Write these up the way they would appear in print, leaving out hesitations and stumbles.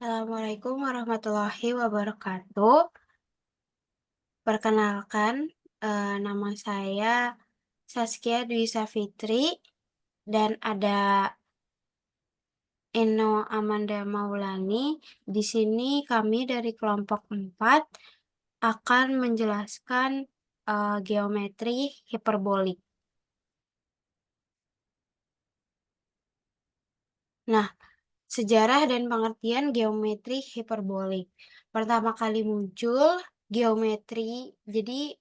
Assalamualaikum warahmatullahi wabarakatuh. Perkenalkan, nama saya Saskia Dwi Safitri dan ada Eno Amanda Maulani. Di sini kami dari kelompok 4 akan menjelaskan geometri hiperbolik. Nah, sejarah dan pengertian geometri hiperbolik. Pertama kali muncul geometri, jadi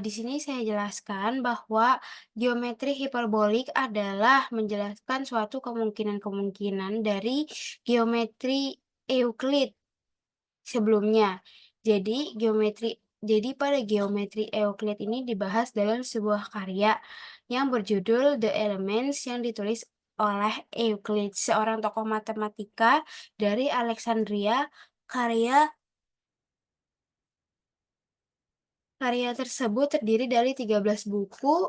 di sini saya jelaskan bahwa geometri hiperbolik adalah menjelaskan suatu kemungkinan-kemungkinan dari geometri Euclid sebelumnya. Jadi pada geometri Euclid ini dibahas dalam sebuah karya yang berjudul The Elements yang ditulis oleh Euclid, seorang tokoh matematika dari Alexandria. Karya karya tersebut terdiri dari 13 buku.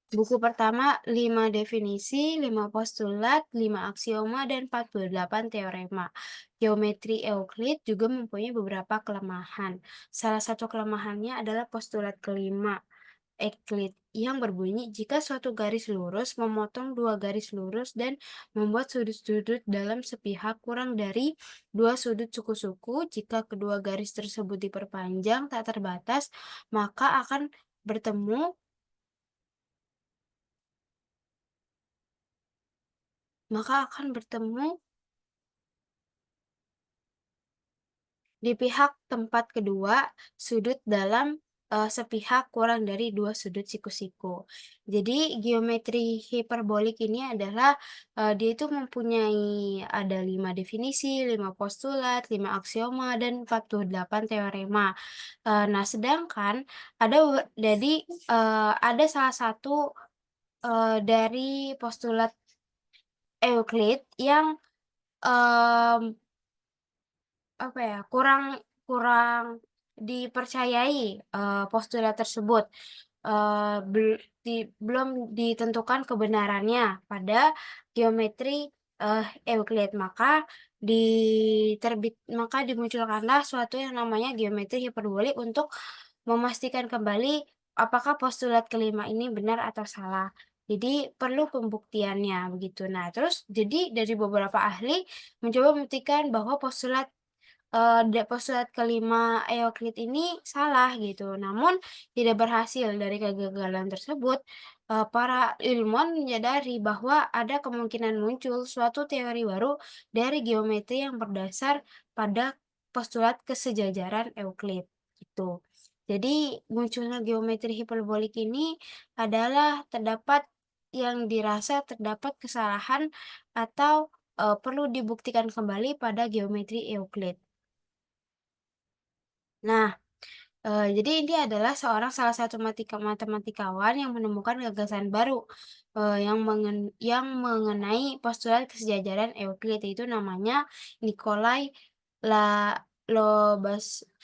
Buku pertama 5 definisi, 5 postulat, 5 aksioma, dan 48 teorema. Geometri Euclid juga mempunyai beberapa kelemahan. Salah satu kelemahannya adalah postulat kelima Euclid yang berbunyi jika suatu garis lurus memotong dua garis lurus dan membuat sudut-sudut dalam sepihak kurang dari dua sudut suku-suku, jika kedua garis tersebut diperpanjang tak terbatas, maka akan bertemu maka akan bertemu di pihak tempat kedua sudut dalam sepihak kurang dari dua sudut siku-siku. Jadi geometri hiperbolik ini adalah dia itu mempunyai ada 5 definisi, 5 postulat, 5 aksioma, dan 48 teorema. Nah, sedangkan ada salah satu dari postulat Euclid yang mmm apa ya, kurang kurang dipercayai, postulat tersebut, eee, bel di belum ditentukan kebenarannya pada geometri, Euclid. Maka dimunculkanlah suatu yang namanya geometri hiperbolik untuk memastikan kembali apakah postulat kelima ini benar atau salah. Jadi perlu pembuktiannya, begitu. Nah, terus jadi dari beberapa ahli mencoba membuktikan bahwa postulat kelima Euclid ini salah gitu. Namun tidak berhasil. Dari kegagalan tersebut, para ilmuwan menyadari bahwa ada kemungkinan muncul suatu teori baru dari geometri yang berdasar pada postulat kesejajaran Euclid, gitu. Jadi munculnya geometri hiperbolik ini adalah terdapat kesalahan atau, perlu dibuktikan kembali pada geometri Euclid. Nah, jadi ini adalah salah satu matematikawan yang menemukan gagasan baru, yang mengenai postulat kesejajaran Euclid, yaitu namanya Nikolai La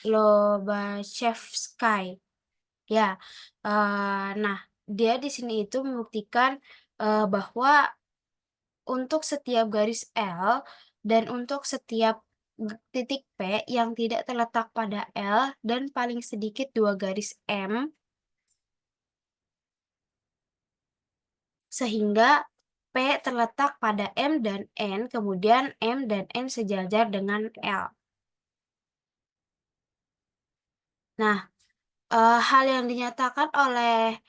Lobachevsky. Ya, nah, dia di sini itu membuktikan, bahwa untuk setiap garis L dan untuk setiap titik P yang tidak terletak pada L dan paling sedikit 2 garis M, sehingga P terletak pada M dan N, kemudian M dan N sejajar dengan L. Nah, hal yang dinyatakan oleh,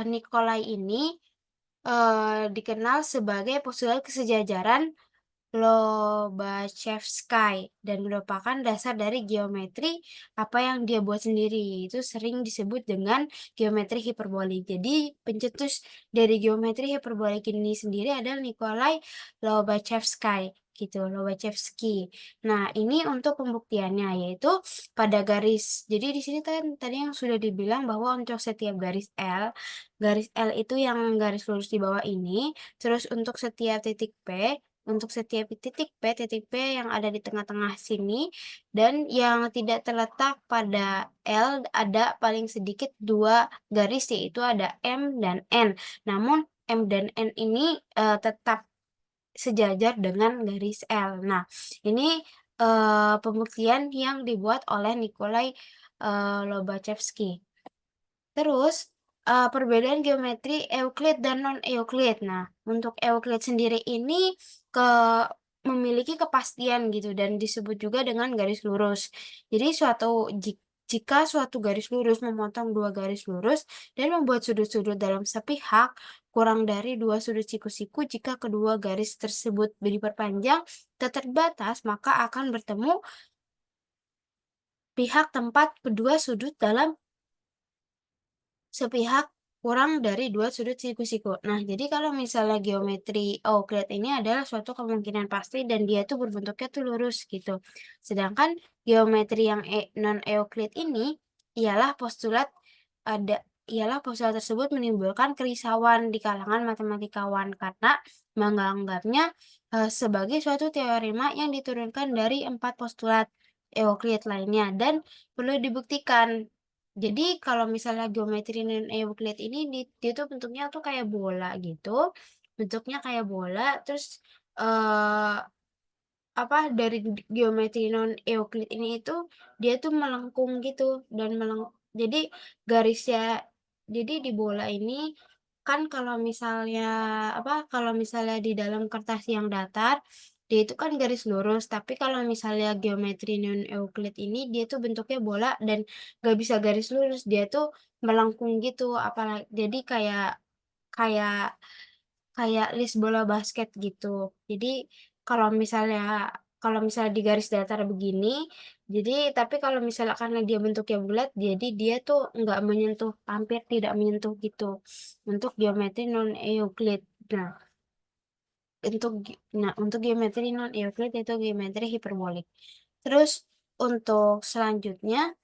Nikolai ini, dikenal sebagai postulat kesejajaran Lobachevsky dan merupakan dasar dari geometri apa yang dia buat sendiri, itu sering disebut dengan geometri hiperbolik. Jadi pencetus dari geometri hiperbolik ini sendiri adalah Nikolai Lobachevsky gitu, Lobachevsky. Nah, ini untuk pembuktiannya yaitu pada jadi di sini kan tadi yang sudah dibilang bahwa untuk setiap garis L itu yang garis lurus di bawah ini, terus untuk setiap titik P yang ada di tengah-tengah sini, dan yang tidak terletak pada L ada paling sedikit 2 garis, yaitu ada M dan N. Namun M dan N ini, tetap sejajar dengan garis L. Nah, ini, pembuktian yang dibuat oleh Nikolai, Lobachevsky. Terus, perbedaan geometri Euclid dan non-Euclid. Nah, untuk Euclid sendiri ini ke memiliki kepastian gitu dan disebut juga dengan garis lurus. Jadi jika suatu garis lurus memotong 2 garis lurus dan membuat sudut-sudut dalam sepihak kurang dari 2 sudut siku-siku, jika kedua garis tersebut diperpanjang tak terbatas, maka akan bertemu pihak tempat kedua sudut dalam sepihak kurang dari 2 sudut siku-siku. Nah, jadi kalau misalnya geometri Euclid ini adalah suatu kemungkinan pasti dan dia tuh berbentuknya tuh lurus gitu. Sedangkan geometri yang non-Euclid ini ialah postulat ialah postulat tersebut menimbulkan kerisauan di kalangan matematikawan karena menganggapnya, sebagai suatu teorema yang diturunkan dari 4 postulat Euclid lainnya dan perlu dibuktikan. Jadi kalau misalnya geometri non-Euclid ini dia tuh bentuknya tuh kayak bola gitu, bentuknya kayak bola terus, eee, dari geometri non-Euclid ini itu dia tuh melengkung gitu dan jadi garisnya jadi di bola ini kan kalau misalnya di dalam kertas yang datar, dia itu kan garis lurus, tapi kalau misalnya geometri non-Euclid ini dia tuh bentuknya bola dan gak bisa garis lurus, dia tuh melengkung gitu, jadi kayak kayak kayak list bola basket gitu. Jadi kalau misalnya kalau misalnya di garis datar begini, tapi kalau misalnya karena dia bentuknya bulat, jadi dia tuh nggak menyentuh, hampir tidak menyentuh gitu, untuk geometri non-Euclid. Nah, untuk geometri non-Euclid itu geometri hiperbolik. Terus untuk selanjutnya,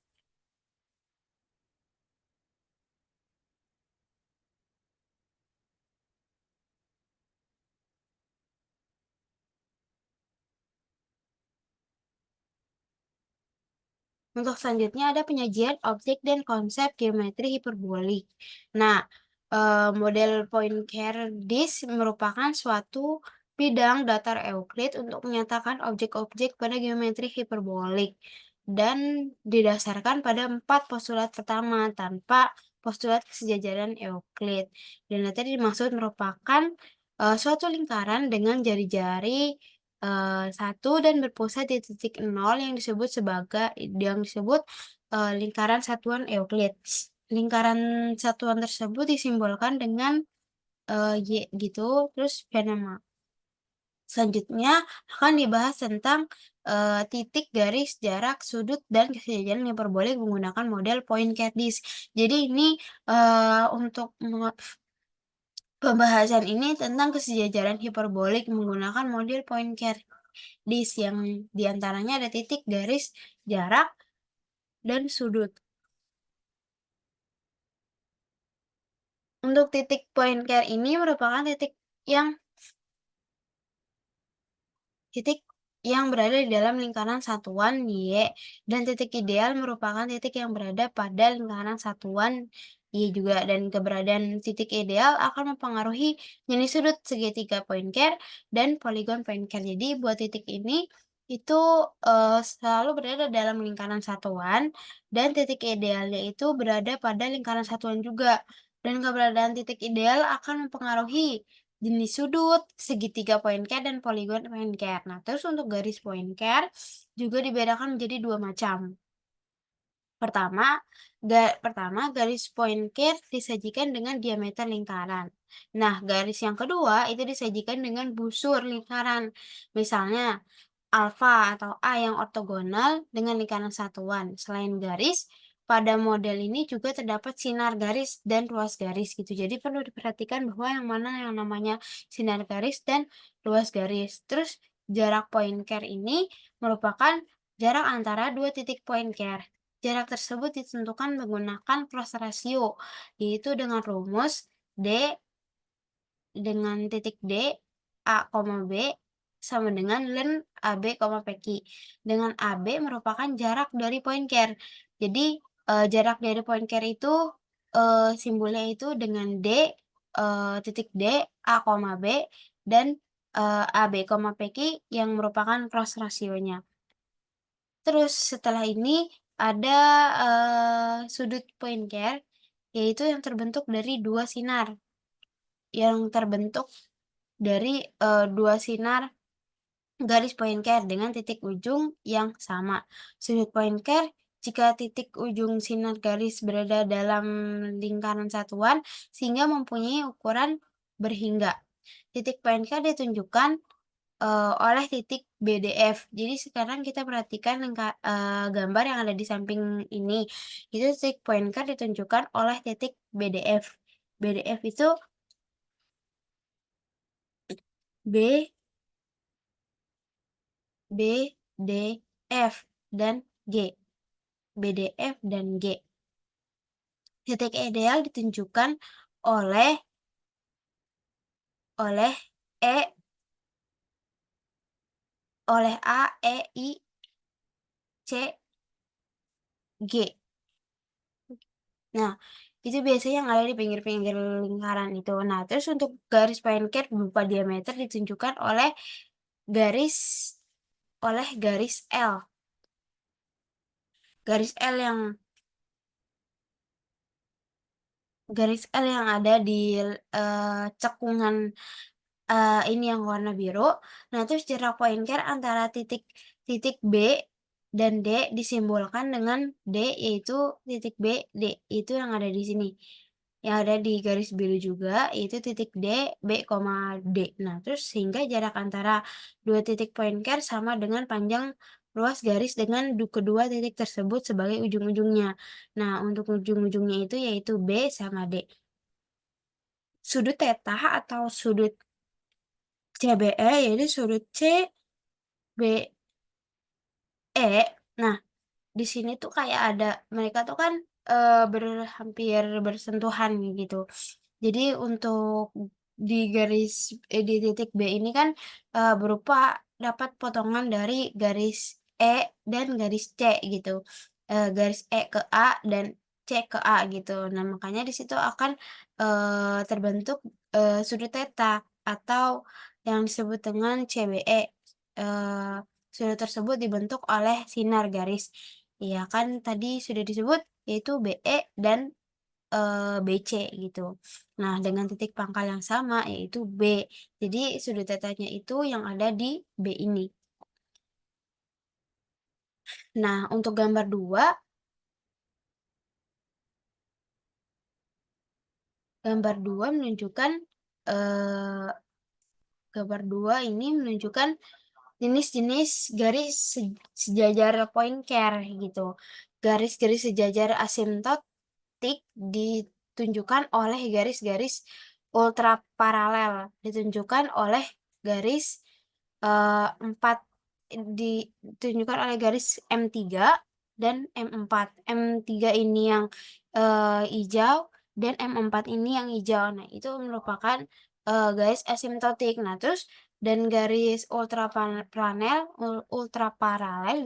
ada penyajian objek dan konsep geometri hiperbolik. Nah, model Poincare-Disk merupakan suatu bidang datar Euclid untuk menyatakan objek-objek pada geometri hiperbolik dan didasarkan pada 4 postulat pertama tanpa postulat kesejajaran Euclid. Dan yang tadi dimaksud merupakan, suatu lingkaran dengan jari-jari 1 dan berpusat di titik nol yang disebut, lingkaran satuan Euclid. Lingkaran satuan tersebut disimbolkan dengan, Y gitu, terus Venema. Selanjutnya akan dibahas tentang, titik, garis, jarak, sudut, dan kesejajaran hiperbolik menggunakan model Poincare-Disk. Jadi ini, untuk pembahasan ini tentang kesejajaran hiperbolik menggunakan model Poincare-Disk yang diantaranya ada titik, garis, jarak, dan sudut. Untuk titik Poincare ini merupakan yang titik yang berada di dalam lingkaran satuan Y, dan titik ideal merupakan titik yang berada pada lingkaran satuan Y juga, dan keberadaan titik ideal akan mempengaruhi jenis sudut segitiga Poincare dan poligon Poincare. Jadi buat titik ini itu selalu berada dalam lingkaran satuan dan titik idealnya itu berada pada lingkaran satuan juga. Dan keberadaan titik ideal akan mempengaruhi jenis sudut, segitiga Poincare, dan poligon Poincare. Nah, terus untuk garis Poincare juga dibedakan menjadi 2 macam. Pertama, garis Poincare disajikan dengan diameter lingkaran. Nah, garis yang kedua itu disajikan dengan busur lingkaran. Misalnya alfa atau A yang ortogonal dengan lingkaran satuan. Selain garis, pada model ini juga terdapat sinar garis dan ruas garis gitu. Jadi perlu diperhatikan bahwa yang mana yang namanya sinar garis dan ruas garis. Terus jarak point care ini merupakan jarak antara dua titik point care. Jarak tersebut ditentukan menggunakan cross ratio, yaitu dengan rumus D dengan titik D, A, B sama dengan len AB, PQ. Dengan AB merupakan jarak dari point care. Jadi, jarak dari point care itu, simbolnya itu dengan D, titik D, A, B, dan AB, PQ yang merupakan cross rasionya. Terus setelah ini ada, sudut Poincare, yaitu yang terbentuk dari 2 sinar, yang terbentuk dari, 2 sinar garis Poincare dengan titik ujung yang sama. Sudut Poincare jika titik ujung sinar garis berada dalam lingkaran satuan sehingga mempunyai ukuran berhingga. Titik Poincare ditunjukkan oleh titik BDF. Jadi sekarang kita perhatikan gambar yang ada di samping ini, itu titik pointer ditunjukkan oleh titik BDF. BDF itu B, B, D, F, dan G. BDF dan G. Titik ideal ditunjukkan oleh oleh E, oleh A, E, I, C, G. Nah, itu biasanya yang ada di pinggir-pinggir lingkaran itu. Nah, terus untuk garis pancake berupa diameter ditunjukkan garis garis L. Garis L yang ada di, cekungan, ini yang warna biru. Nah, terus jarak pointer antara titik titik B dan D disimbolkan dengan D, yaitu titik B, D, itu yang ada di sini. Yang ada di garis biru juga, yaitu titik D, B, D. Nah, terus sehingga jarak antara dua titik pointer sama dengan panjang ruas garis dengan kedua titik tersebut sebagai ujung-ujungnya. Nah, untuk ujung-ujungnya itu yaitu B sama D. Sudut theta atau sudut CBE yaitu sudut CBE. Nah, di sini tuh kayak ada mereka tuh kan, hampir bersentuhan gitu. Jadi untuk di titik B ini kan, berupa dapat potongan dari garis E dan garis C gitu, garis E ke A dan C ke A gitu. Nah, makanya di situ akan, terbentuk, sudut theta atau yang disebut dengan CBE. eee Sudut tersebut dibentuk oleh sinar garis. Iya kan tadi sudah disebut yaitu BE dan, BC gitu. Nah dengan titik pangkal yang sama yaitu B. Jadi sudut tetanya itu yang ada di B ini. Nah untuk gambar 2 menunjukkan, eee, gambar 2 ini menunjukkan jenis-jenis garis sejajar point care gitu. Garis-garis sejajar asimtotik ditunjukkan oleh garis-garis ultraparalel, ditunjukkan oleh garis, 4 ditunjukkan oleh garis M3 dan M4. M3 ini yang, hijau dan M4 ini yang hijau. Nah, itu merupakan, garis asimtotik. Nah, terus dan garis ultraparalel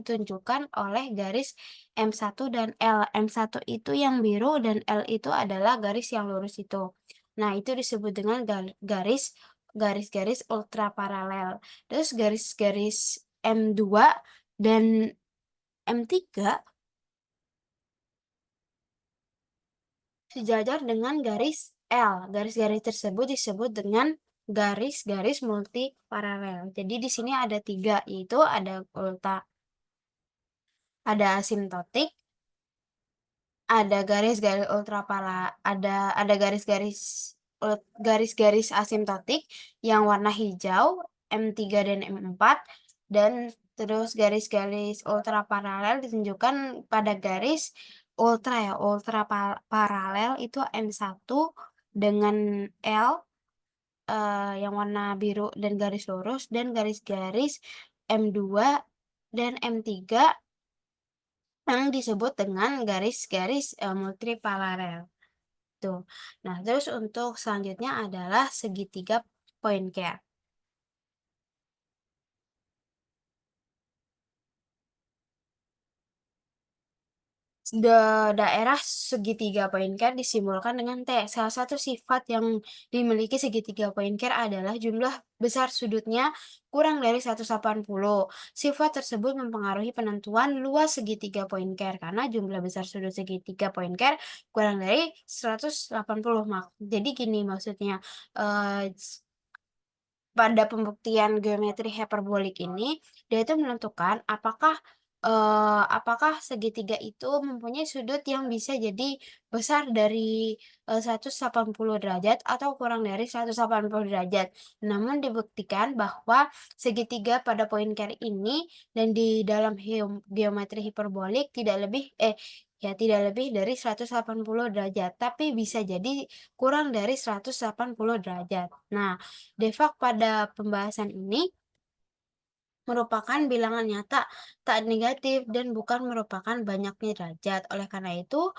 ditunjukkan oleh garis M1 dan L. M1 itu yang biru dan L itu adalah garis yang lurus itu. Nah, itu disebut dengan garis-garis ultraparalel. Terus garis-garis M2 dan M3 sejajar dengan garis L. Garis-garis tersebut disebut dengan garis-garis multiparalel. Jadi di sini ada 3, yaitu ada asimtotik, ada garis-garis garis-garis asimtotik yang warna hijau, M3 dan M4, dan terus garis-garis ultraparalel ditunjukkan pada garis paralel itu M1 dengan L, yang warna biru dan garis lurus, dan garis-garis M2 dan M3 yang disebut dengan garis-garis, multiparalel, tuh. Nah, terus untuk selanjutnya adalah segitiga Poincare. Daerah segitiga Poincare disimbolkan dengan T. Salah satu sifat yang dimiliki segitiga Poincare adalah jumlah besar sudutnya kurang dari 180. Sifat tersebut mempengaruhi penentuan luas segitiga Poincare karena jumlah besar sudut segitiga Poincare kurang dari 180. Jadi gini maksudnya, eee, pada pembuktian geometri hiperbolik ini, dia itu menentukan apakah segitiga itu mempunyai sudut yang bisa jadi besar dari, 180 derajat atau kurang dari 180 derajat. Namun dibuktikan bahwa segitiga pada poin care ini dan di dalam geometri hiperbolik tidak lebih dari 180 derajat, tapi bisa jadi kurang dari 180 derajat. Nah, Devak pada pembahasan ini merupakan bilangan nyata, tak negatif dan bukan merupakan banyaknya derajat. Oleh karena itu,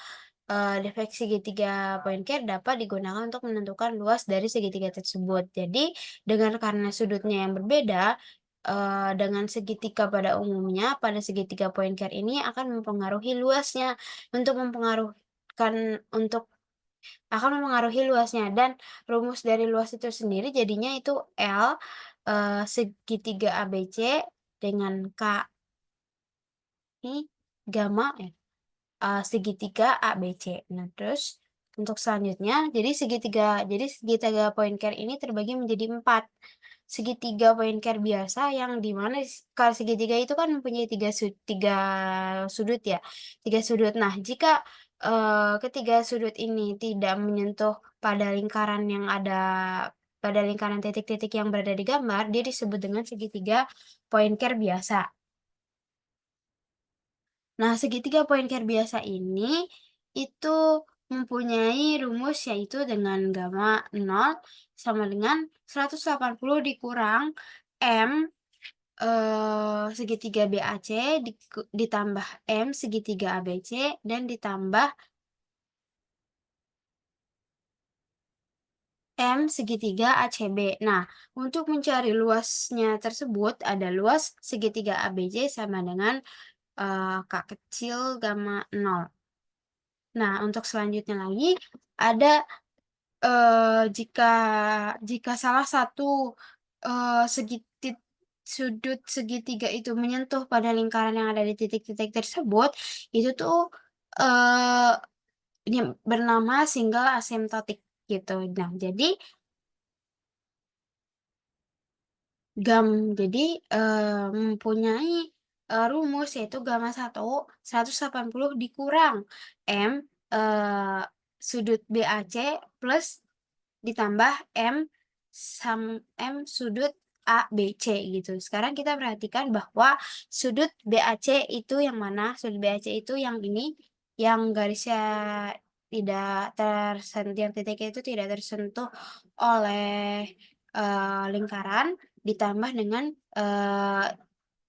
defek segitiga Poincare dapat digunakan untuk menentukan luas dari segitiga tersebut. Jadi, karena sudutnya yang berbeda, dengan segitiga pada umumnya, pada segitiga Poincare ini akan mempengaruhi luasnya. Untuk akan mempengaruhi luasnya dan rumus dari luas itu sendiri jadinya itu L, segitiga ABC dengan KI gamma ya, segitiga ABC. Nah, terus untuk selanjutnya jadi segitiga Poincare ini terbagi menjadi 4. Segitiga Poincare biasa yang di mana kalau segitiga itu kan mempunyai 3 sudut ya, 3 sudut. Nah, jika, ketiga sudut ini tidak menyentuh pada lingkaran titik-titik yang berada di gambar, dia disebut dengan segitiga Poincare biasa. Nah, segitiga Poincare biasa ini, itu mempunyai rumus yaitu dengan gamma 0 sama dengan 180 dikurang M, segitiga BAC ditambah M segitiga ABC dan ditambah M segitiga ACB. Nah, untuk mencari luasnya tersebut ada luas segitiga ABC sama dengan, K kecil gamma 0. Nah, untuk selanjutnya lagi ada, jika jika salah satu, sudut segitiga itu menyentuh pada lingkaran yang ada di titik-titik tersebut, itu tuh, eee, ini bernama single asymptotic gitu. Nah, jadi, mempunyai, rumus yaitu gamma 180 dikurang M, eee, sudut BAC plus ditambah M sudut ABC gitu. Sekarang kita perhatikan bahwa sudut BAC itu yang mana? Sudut BAC itu yang ini, yang garisnya tidak yang titiknya itu tidak tersentuh oleh, lingkaran ditambah dengan,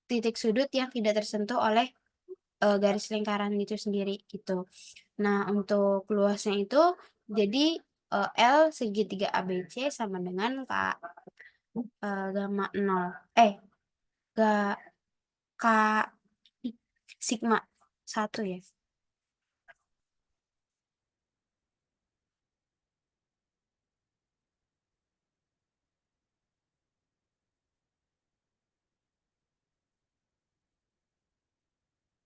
titik sudut yang tidak tersentuh oleh, garis lingkaran itu sendiri gitu. Nah, untuk luasnya itu jadi, L segitiga ABC sama dengan gamma 0 ga K sigma 1 ya.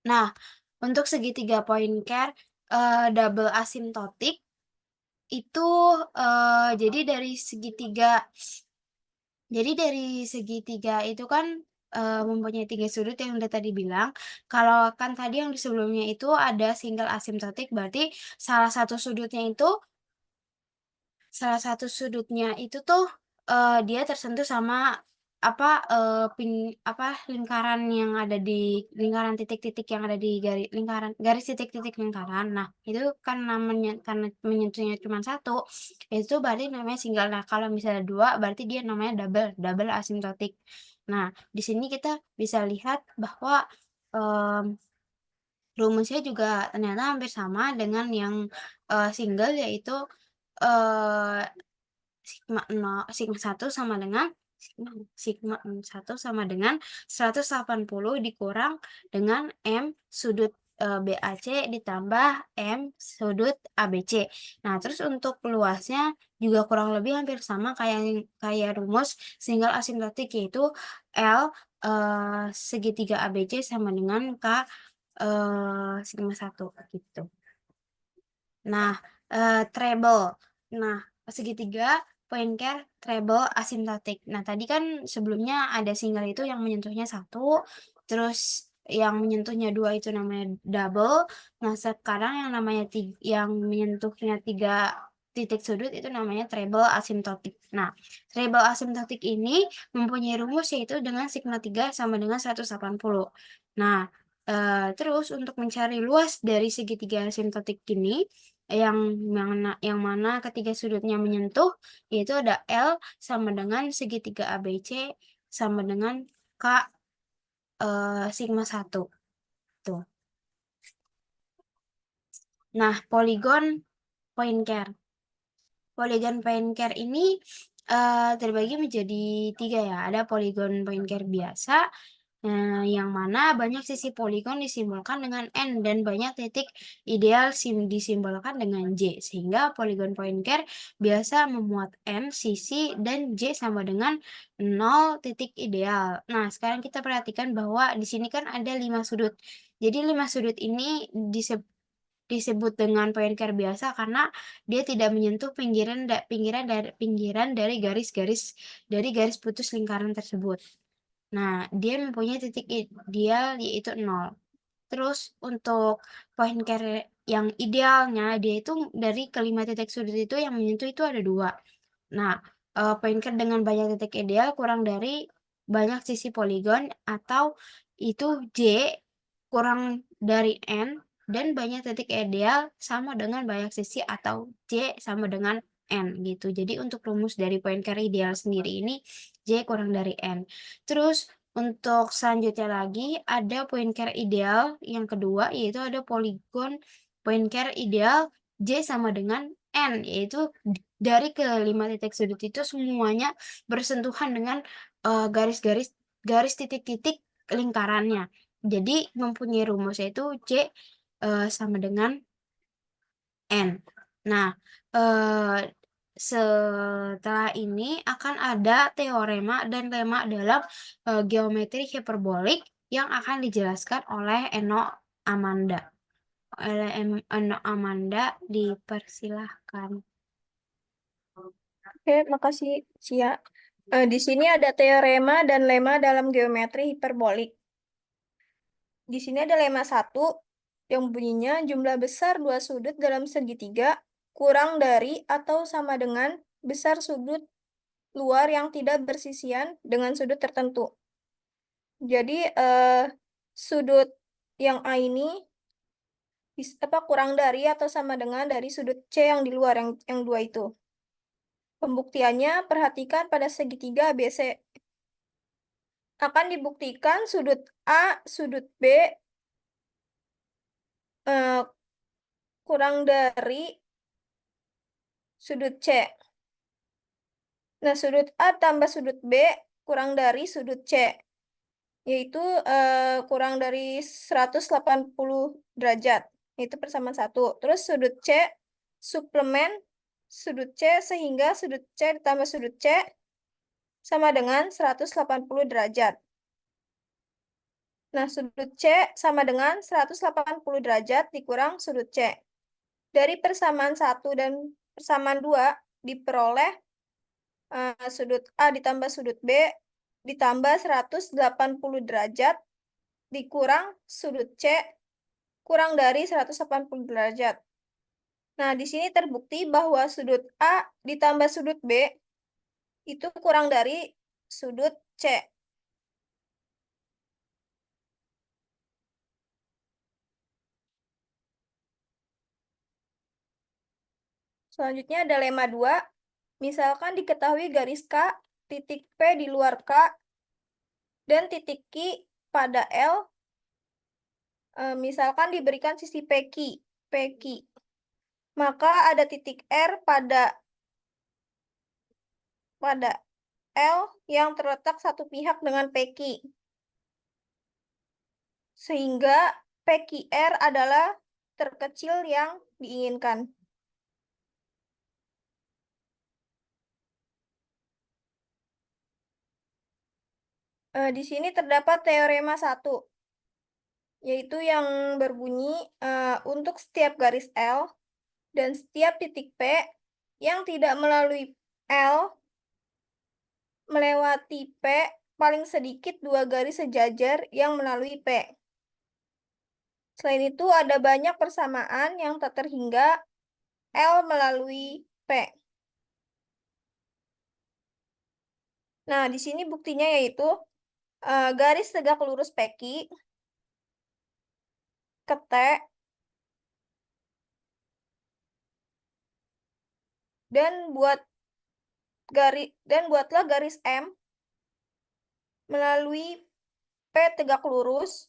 Nah, untuk segitiga Poincare, double asymptotic itu, jadi dari segitiga itu kan, mempunyai 3 sudut yang udah tadi bilang, kalau kan tadi yang di sebelumnya itu ada single asymptotic berarti salah satu sudutnya itu Salah satu sudutnya itu tuh, dia tersentuh sama lingkaran titik-titik yang ada di garis titik-titik lingkaran. Nah, itu kan namanya karena menyentuhnya cuma satu, itu berarti namanya single. Nah, kalau misalnya 2 berarti dia namanya double, double asymptotic. Nah, di sini kita bisa lihat bahwa, mmm, rumusnya juga ternyata hampir sama dengan yang, single yaitu, eee sigma 1 sama dengan sigma 1 sama dengan 180 dikurang dengan M sudut BAC ditambah M sudut ABC. Nah, terus untuk luasnya juga kurang lebih hampir sama kayak rumus single asimptotik, yaitu L, segitiga ABC sama dengan K, sigma 1 gitu. Nah, treble. Nah, segitiga, point care, treble, asimptotik. Nah, tadi kan sebelumnya ada single itu yang menyentuhnya 1, terus yang menyentuhnya 2 itu namanya double. Nah, sekarang yang menyentuhnya 3 titik sudut itu namanya treble asimptotik. Nah, treble asimptotik ini mempunyai rumus yaitu dengan sigma 3 sama dengan 180. Nah, terus untuk mencari luas dari segitiga asimptotik ini, yang mana ketiga sudutnya menyentuh, yaitu ada L sama dengan segitiga ABC sama dengan K, sigma 1, tuh. Nah, poligon point care. Poligon point care ini, terbagi menjadi 3 ya, ada poligon point care biasa, yang mana banyak sisi poligon disimbolkan dengan N dan banyak titik ideal disimbolkan dengan J, sehingga poligon point care biasa memuat N sisi dan J sama dengan 0 titik ideal. Nah, sekarang kita perhatikan bahwa di sini kan ada 5 sudut. Jadi 5 sudut ini disebut dengan point care biasa karena dia tidak menyentuh pinggiran dari garis putus lingkaran tersebut. Nah, dia mempunyai titik ideal yaitu 0. Terus untuk point care yang idealnya, dia itu dari kelima titik sudut itu yang menyentuh itu ada 2. Nah, point care dengan banyak titik ideal kurang dari banyak sisi poligon, atau itu J kurang dari N dan banyak titik ideal sama dengan banyak sisi, atau J sama dengan N gitu. Jadi untuk rumus dari point care ideal sendiri ini J kurang dari N. Terus untuk selanjutnya lagi ada point care ideal yang kedua, yaitu ada poligon point care ideal J sama dengan N, yaitu dari kelima titik sudut itu semuanya bersentuhan dengan, garis titik-titik lingkarannya. Jadi mempunyai rumus yaitu J, sama dengan N. Nah, setelah ini akan ada teorema dan lemma dalam, geometri hiperbolik yang akan dijelaskan oleh Eno Amanda. Eno Amanda, dipersilahkan. Oke, makasih Cia. Di sini ada teorema dan lemma dalam geometri hiperbolik. Di sini ada lemma 1 yang bunyinya jumlah besar dua sudut dalam segitiga kurang dari atau sama dengan besar sudut luar yang tidak bersisian dengan sudut tertentu. Jadi sudut yang A ini kurang dari atau sama dengan dari sudut C yang di luar yang 2 itu. Pembuktiannya, perhatikan pada segitiga ABC. Akan dibuktikan sudut A, sudut B kurang dari sudut C. Nah, sudut A tambah sudut B kurang dari sudut C, yaitu kurang dari 180 derajat, yaitu persamaan 1. Terus sudut C suplemen sudut C sehingga sudut C ditambah sudut C sama dengan 180 derajat. Nah, sudut C sama dengan 180 derajat dikurang sudut C. Dari persamaan 1 dan persamaan 2 diperoleh sudut A ditambah sudut B ditambah 180 derajat dikurang sudut C kurang dari 180 derajat. Nah, di sini terbukti bahwa sudut A ditambah sudut B itu kurang dari sudut C. Selanjutnya ada lemma 2. Misalkan diketahui garis K, titik P di luar K, dan titik Q pada L, misalkan diberikan sisi PQ, maka ada titik R pada L yang terletak satu pihak dengan PQ. Sehingga PQR adalah terkecil yang diinginkan. Di sini terdapat teorema 1, yaitu yang berbunyi untuk setiap garis L dan setiap titik P yang tidak melalui L melewati P paling sedikit 2 garis sejajar yang melalui P. Selain itu, ada banyak persamaan yang tak terhingga L melalui P. Nah, di sini buktinya yaitu garis tegak lurus PQ ke T dan buatlah garis M melalui P tegak lurus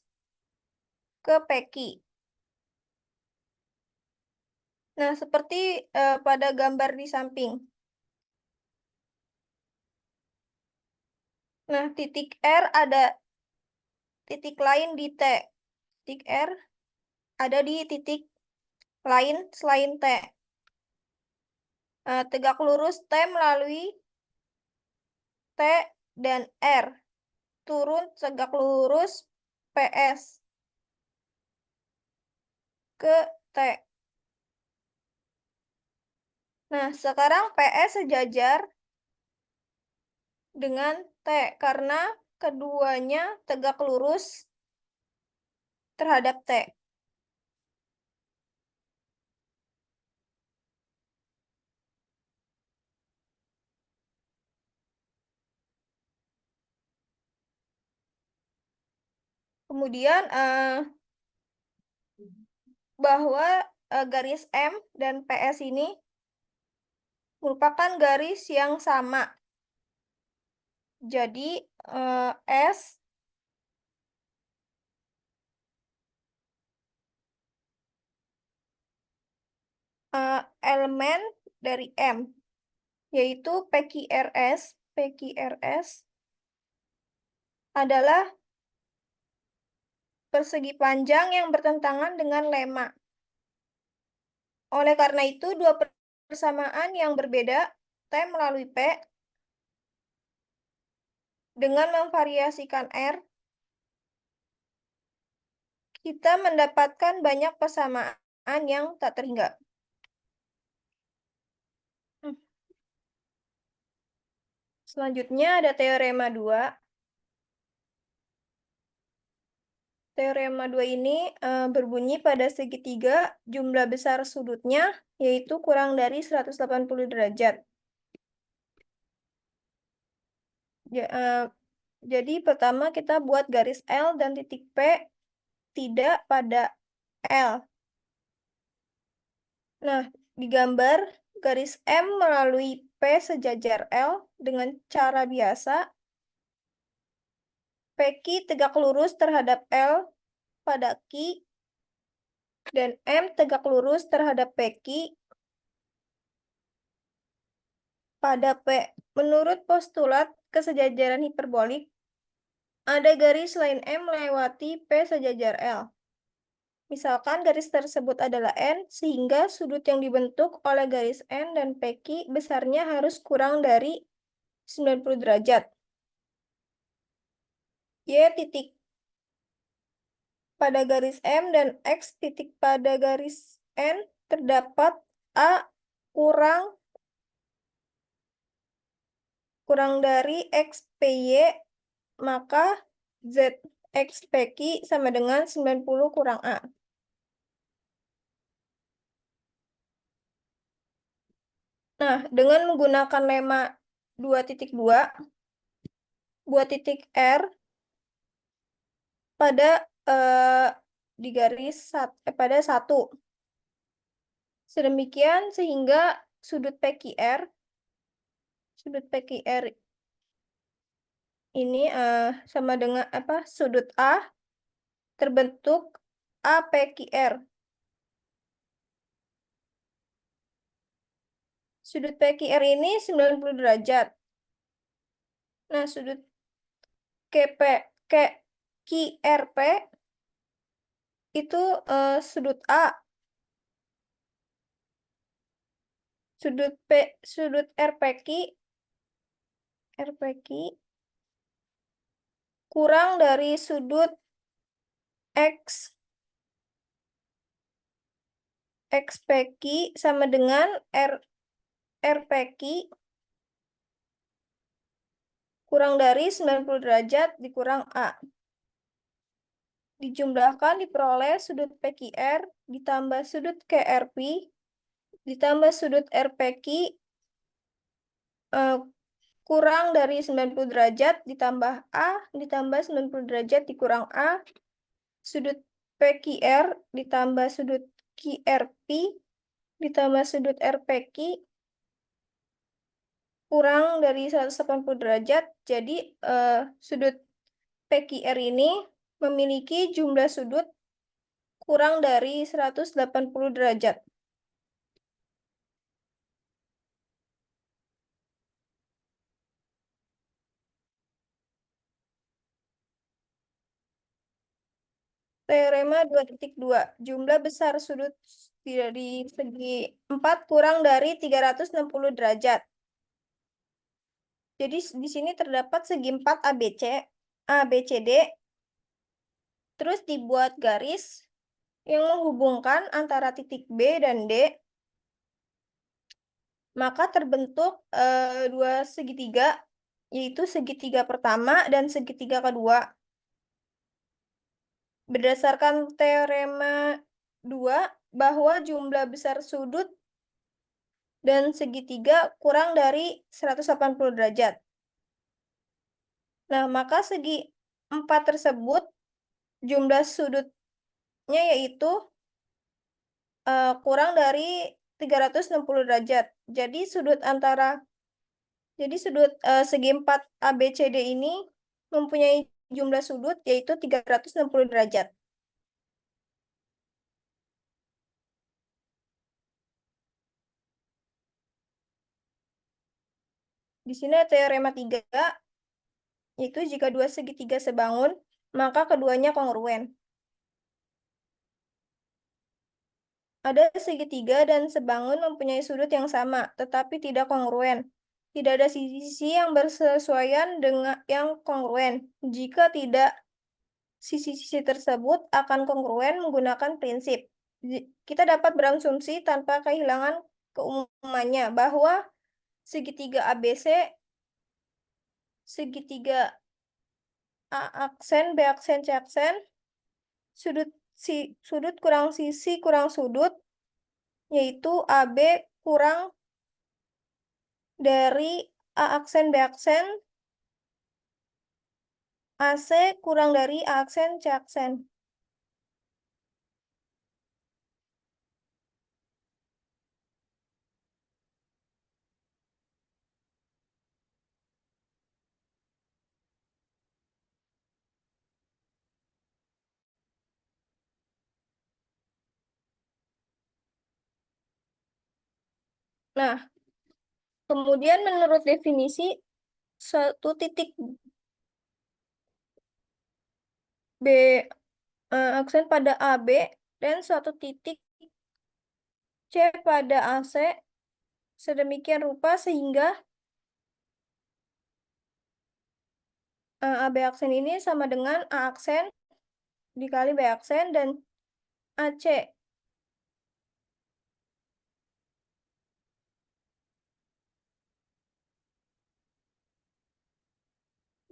ke PQ. Nah, seperti pada gambar di samping. Nah, titik R ada titik lain di T. Titik R ada di titik lain selain T. Tegak lurus T melalui T dan R. Turun tegak lurus PS ke T. Nah, sekarang PS sejajar dengan T karena keduanya tegak lurus terhadap T. Kemudian bahwa garis M dan PS ini merupakan garis yang sama. Jadi S elemen dari M, yaitu PQRS. PQRS adalah persegi panjang yang bertentangan dengan lemma. Oleh karena itu, dua persamaan yang berbeda, T melalui P, dengan memvariasikan R, kita mendapatkan banyak persamaan yang tak terhingga. Selanjutnya ada teorema 2. Teorema 2 ini berbunyi pada segitiga jumlah besar sudutnya yaitu kurang dari 180 derajat. Jadi pertama kita buat garis L dan titik P tidak pada L. Nah, di gambar garis M melalui P sejajar L dengan cara biasa. PQ tegak lurus terhadap L pada Q dan M tegak lurus terhadap PQ pada P. Menurut postulat kesejajaran hiperbolik, ada garis lain M melewati P sejajar L. Misalkan garis tersebut adalah N, sehingga sudut yang dibentuk oleh garis N dan PQ besarnya harus kurang dari 90 derajat. Y titik pada garis M dan X titik pada garis N terdapat A kurang dari XPY, maka ZXPQ sama dengan 90 kurang A. Nah, dengan menggunakan lemma 2.2, buat titik R pada di garis pada 1. Sedemikian sehingga sudut PQR ini sama dengan sudut A terbentuk APQR. Sudut PQR ini 90 derajat. Nah, sudut QRP itu sudut A, sudut P, sudut RPQ kurang dari sudut X XPQ sama dengan RPQ kurang dari 90 derajat dikurang A. Dijumlahkan diperoleh sudut PQR ditambah sudut KRP ditambah sudut RPQ eh, kurang dari 90 derajat ditambah A ditambah 90 derajat dikurang A. Sudut PQR ditambah sudut QRP ditambah sudut RPQ kurang dari 180 derajat. Jadi sudut PQR ini memiliki jumlah sudut kurang dari 180 derajat. Teorema 2.2. Jumlah besar sudut dari segi 4 kurang dari 360 derajat. Jadi di sini terdapat segi 4 ABC, ABCD, terus dibuat garis yang menghubungkan antara titik B dan D, maka terbentuk dua segitiga, yaitu segitiga pertama dan segitiga kedua. Berdasarkan teorema 2, bahwa jumlah besar sudut dan segitiga kurang dari 180 derajat. Nah, maka segi 4 tersebut jumlah sudutnya yaitu kurang dari 360 derajat. Jadi sudut segi 4 ABCD ini mempunyai jumlah sudut yaitu 360 derajat. Di sini ada teorema 3, yaitu jika dua segitiga sebangun, maka keduanya kongruen. Ada segitiga dan sebangun mempunyai sudut yang sama, tetapi tidak kongruen. Tidak ada sisi-sisi yang bersesuaian dengan yang kongruen. Jika tidak, sisi-sisi tersebut akan kongruen menggunakan prinsip. Kita dapat berasumsi tanpa kehilangan keumumannya bahwa segitiga ABC, segitiga A aksen, B aksen, C aksen, sudut kurang sisi kurang sudut, yaitu AB kurang dari A aksen, B aksen, AC kurang dari A aksen, C aksen. Nah, kemudian menurut definisi, suatu titik B aksen pada AB dan suatu titik C pada AC sedemikian rupa sehingga AB aksen ini sama dengan A aksen dikali B aksen dan AC.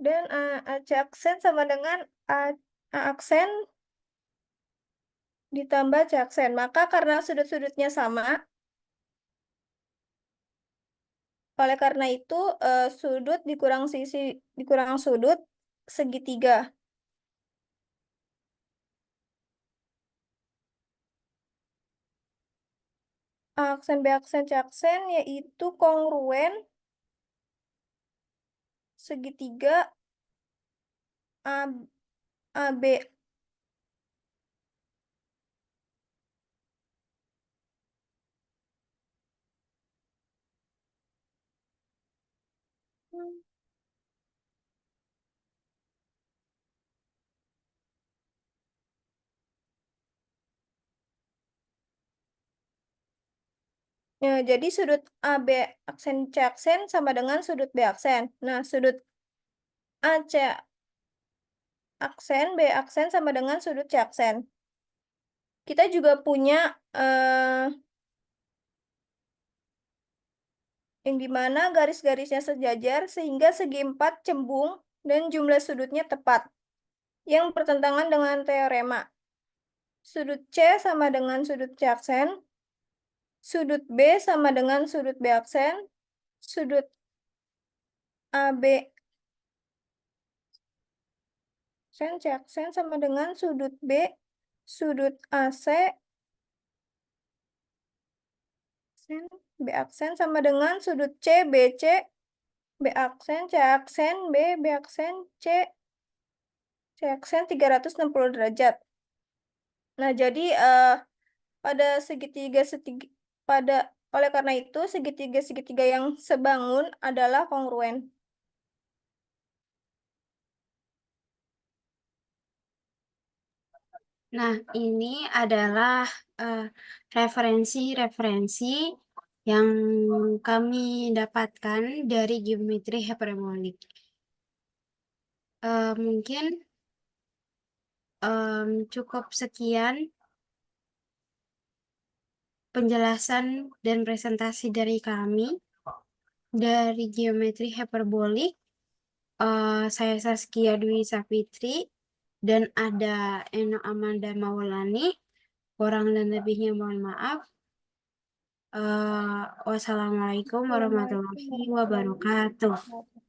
Dan AC aksen sama dengan A aksen ditambah C aksen. Maka karena sudut-sudutnya sama, oleh karena itu sudut dikurang sisi dikurang sudut segitiga. A aksen B aksen C aksen yaitu kongruen segitiga A, AB. Ya, jadi sudut AB aksen C aksen sama dengan sudut B aksen. Nah, sudut AC aksen, B aksen sama dengan sudut C aksen. Kita juga punya yang dimana garis-garisnya sejajar sehingga segi 4 cembung dan jumlah sudutnya tepat. Yang bertentangan dengan teorema. Sudut C sama dengan sudut C aksen. Sudut B sama dengan sudut B aksen. Sudut AB aksen C aksen sama dengan sudut B. Sudut AC aksen, B aksen sama dengan sudut C, BC, B aksen, C aksen, B aksen, C aksen 360 derajat. Nah, jadi pada pada oleh karena itu segitiga-segitiga yang sebangun adalah kongruen. Nah, ini adalah referensi-referensi yang kami dapatkan dari geometri hiperbolik. Mungkin cukup sekian penjelasan dan presentasi dari kami dari geometri hiperbolik. Saya Saskia Dwi Safitri dan ada Eno Amanda Maulani. Kurang dan lebihnya mohon maaf. Wassalamualaikum Assalamualaikum warahmatullahi warahmatullahi wabarakatuh. wabarakatuh.